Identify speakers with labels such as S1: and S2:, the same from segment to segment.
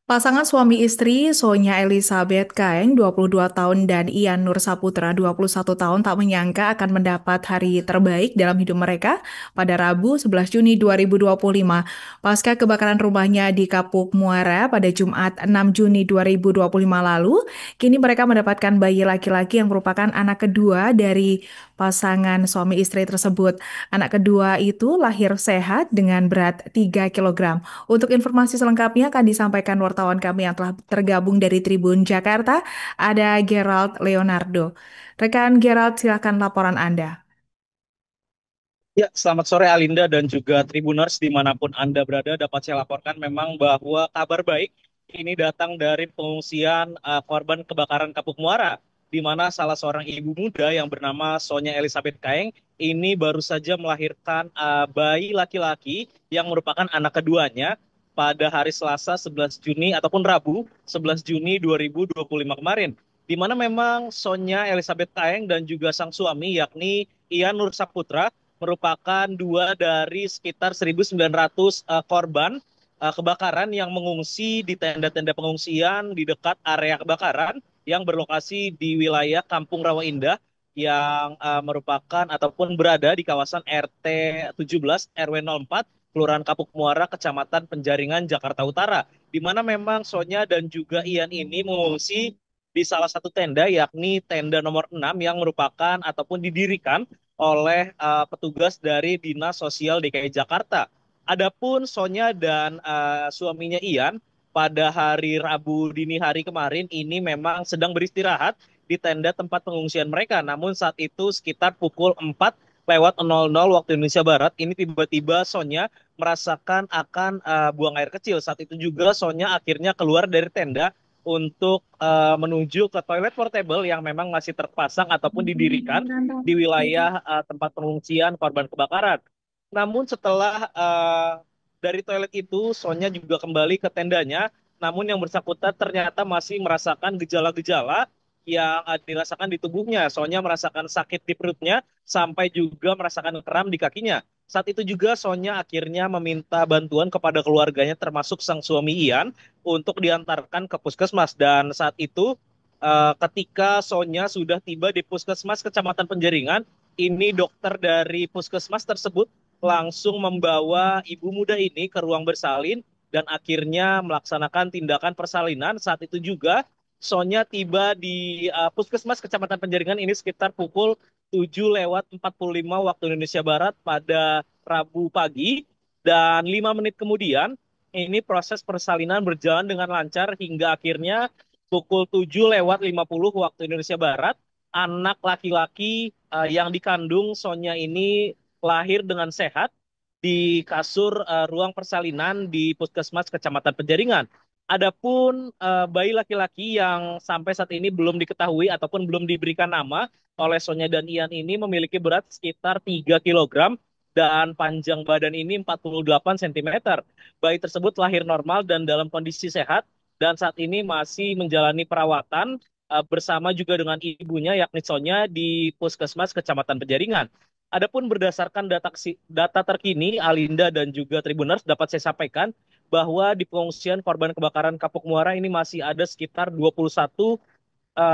S1: Pasangan suami istri Sonya Elizabeth Kaeng 22 tahun dan Ian Nur Saputra 21 tahun tak menyangka akan mendapat hari terbaik dalam hidup mereka pada Rabu 11 Juni 2025. Pasca kebakaran rumahnya di Kapuk Muara pada Jumat 6 Juni 2025 lalu, kini mereka mendapatkan bayi laki-laki yang merupakan anak kedua dari pasangan suami istri tersebut. Anak kedua itu lahir sehat dengan berat 3 kilogram. Untuk informasi selengkapnya akan disampaikan wartawan kami yang telah tergabung dari Tribun Jakarta, ada Gerald Leonardo. Rekan Gerald, silakan laporan Anda.
S2: Ya, selamat sore Alinda dan juga Tribuners dimanapun Anda berada. Dapat saya laporkan memang bahwa kabar baik ini datang dari pengungsian korban kebakaran Kapuk Muara, di mana salah seorang ibu muda yang bernama Sonya Elizabeth Kaeng ini baru saja melahirkan bayi laki-laki yang merupakan anak keduanya pada hari Selasa 11 Juni ataupun Rabu 11 Juni 2025 kemarin. Di mana memang Sonya Elizabeth Kaeng dan juga sang suami yakni Ian Nur Saputra merupakan dua dari sekitar 1.900 korban kebakaran yang mengungsi di tenda-tenda pengungsian di dekat area kebakaran yang berlokasi di wilayah Kampung Rawa Indah yang merupakan ataupun berada di kawasan RT 17 RW 04 Kelurahan Kapuk Muara, Kecamatan Penjaringan, Jakarta Utara, di mana memang Sonya dan juga Ian ini mengungsi di salah satu tenda, yakni tenda nomor 6 yang merupakan ataupun didirikan oleh petugas dari Dinas Sosial DKI Jakarta. Adapun Sonya dan suaminya Ian pada hari Rabu dini hari kemarin ini memang sedang beristirahat di tenda tempat pengungsian mereka. Namun saat itu sekitar pukul 4:00 waktu Indonesia Barat, ini tiba-tiba Sonya merasakan akan buang air kecil. Saat itu juga Sonya akhirnya keluar dari tenda untuk menuju ke toilet portable yang memang masih terpasang ataupun didirikan di wilayah tempat pengungsian korban kebakaran. Namun setelah dari toilet itu, Sonya juga kembali ke tendanya. Namun yang bersangkutan ternyata masih merasakan gejala-gejala yang dirasakan di tubuhnya. Sonya merasakan sakit di perutnya sampai juga merasakan kram di kakinya. Saat itu juga Sonya akhirnya meminta bantuan kepada keluarganya termasuk sang suami Ian untuk diantarkan ke puskesmas. Dan saat itu ketika Sonya sudah tiba di puskesmas Kecamatan Penjaringan, ini dokter dari puskesmas tersebut langsung membawa ibu muda ini ke ruang bersalin dan akhirnya melaksanakan tindakan persalinan. Saat itu juga Sonya tiba di puskesmas Kecamatan Penjaringan ini sekitar pukul 7:45 waktu Indonesia Barat pada Rabu pagi, dan 5 menit kemudian ini proses persalinan berjalan dengan lancar hingga akhirnya pukul 7:50 waktu Indonesia Barat, anak laki-laki yang dikandung Sonya ini lahir dengan sehat di kasur ruang persalinan di Puskesmas Kecamatan Penjaringan. Adapun bayi laki-laki yang sampai saat ini belum diketahui ataupun belum diberikan nama oleh Sonya dan Ian ini memiliki berat sekitar 3 kilogram dan panjang badan ini 48 cm. Bayi tersebut lahir normal dan dalam kondisi sehat dan saat ini masih menjalani perawatan bersama juga dengan ibunya yakni Sonya di Puskesmas Kecamatan Penjaringan. Adapun berdasarkan data terkini, Alinda dan juga Tribuners dapat saya sampaikan bahwa di pengungsian korban kebakaran Kapuk Muara ini masih ada sekitar 21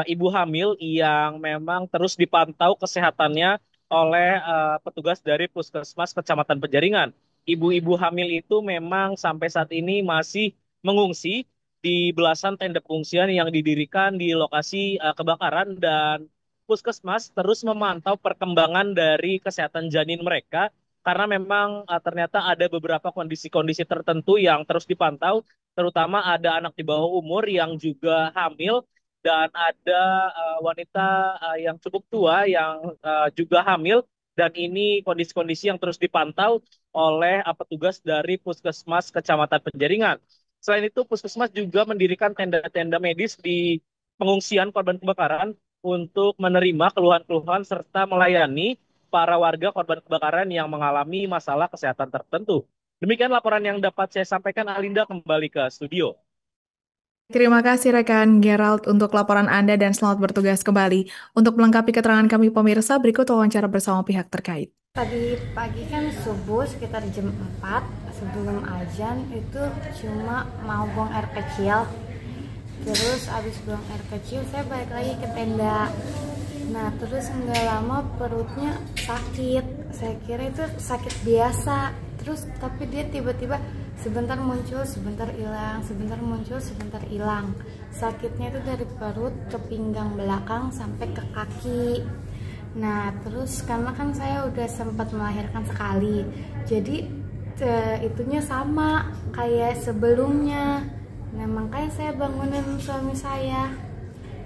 S2: ibu hamil yang memang terus dipantau kesehatannya oleh petugas dari Puskesmas Kecamatan Penjaringan. Ibu-ibu hamil itu memang sampai saat ini masih mengungsi di belasan tenda pengungsian yang didirikan di lokasi kebakaran, dan Puskesmas terus memantau perkembangan dari kesehatan janin mereka karena memang ternyata ada beberapa kondisi-kondisi tertentu yang terus dipantau, terutama ada anak di bawah umur yang juga hamil dan ada wanita yang cukup tua yang juga hamil, dan ini kondisi-kondisi yang terus dipantau oleh petugas dari Puskesmas Kecamatan Penjaringan. Selain itu, Puskesmas juga mendirikan tenda-tenda medis di pengungsian korban kebakaran untuk menerima keluhan-keluhan serta melayani para warga korban kebakaran yang mengalami masalah kesehatan tertentu. Demikian laporan yang dapat saya sampaikan, Alinda, kembali ke studio.
S1: Terima kasih rekan Gerald untuk laporan Anda dan selamat bertugas kembali. Untuk melengkapi keterangan kami pemirsa, berikut wawancara bersama pihak terkait.
S3: Tadi pagi kan subuh sekitar jam 4 sebelum azan itu cuma mau buang air kecil. Terus abis buang air kecil saya balik lagi ke tenda. Nah terus nggak lama perutnya sakit. Saya kira itu sakit biasa. Terus tapi dia tiba-tiba sebentar muncul, sebentar hilang, sebentar muncul, sebentar hilang. Sakitnya itu dari perut ke pinggang belakang sampai ke kaki. Nah terus karena kan saya udah sempat melahirkan sekali, jadi itunya sama kayak sebelumnya. Nah makanya saya bangunin suami saya,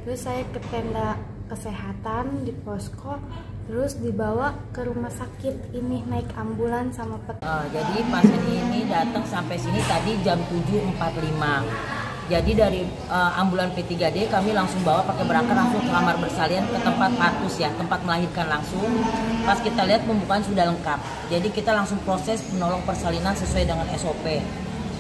S3: terus saya ke tenda kesehatan di posko, terus dibawa ke rumah sakit ini naik ambulans sama
S4: jadi pasien ini datang sampai sini tadi jam 7.45. Jadi dari ambulan P3D kami langsung bawa pakai berangkat langsung ke kamar bersalin ke tempat patus ya, tempat melahirkan langsung. Pas kita lihat pembukaan sudah lengkap. Jadi kita langsung proses menolong persalinan sesuai dengan SOP.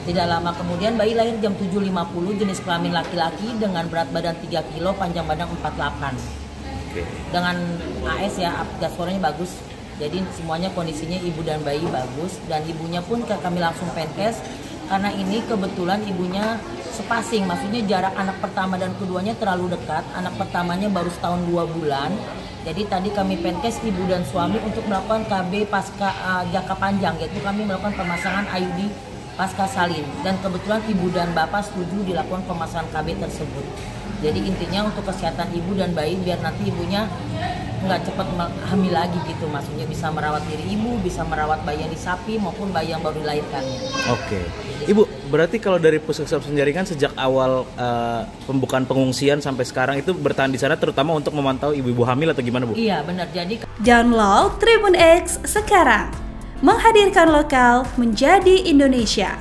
S4: Tidak lama kemudian bayi lahir jam 7.50, jenis kelamin laki-laki dengan berat badan 3 kilo, panjang badan 48. Dengan AS ya, gas skornya bagus. Jadi semuanya kondisinya ibu dan bayi bagus, dan ibunya pun kami langsung penkes karena ini kebetulan ibunya sepasing, maksudnya jarak anak pertama dan keduanya terlalu dekat. Anak pertamanya baru setahun 2 bulan. Jadi tadi kami penkes ibu dan suami untuk melakukan KB pasca jangka panjang, yaitu kami melakukan pemasangan IUD pasca salin, dan kebetulan ibu dan bapak setuju dilakukan pemasangan KB tersebut. Jadi intinya untuk kesehatan ibu dan bayi biar nanti ibunya nggak cepat hamil lagi gitu, maksudnya bisa merawat diri ibu, bisa merawat bayi yang disapi maupun bayi yang baru dilahirkannya.
S5: Oke. Ibu, berarti kalau dari Puskesmas Penjaringan sejak awal pembukaan pengungsian sampai sekarang itu bertahan di sana terutama untuk memantau ibu-ibu hamil atau gimana, Bu?
S4: Iya benar, jadi
S6: Download Tribun X sekarang, menghadirkan lokal menjadi Indonesia.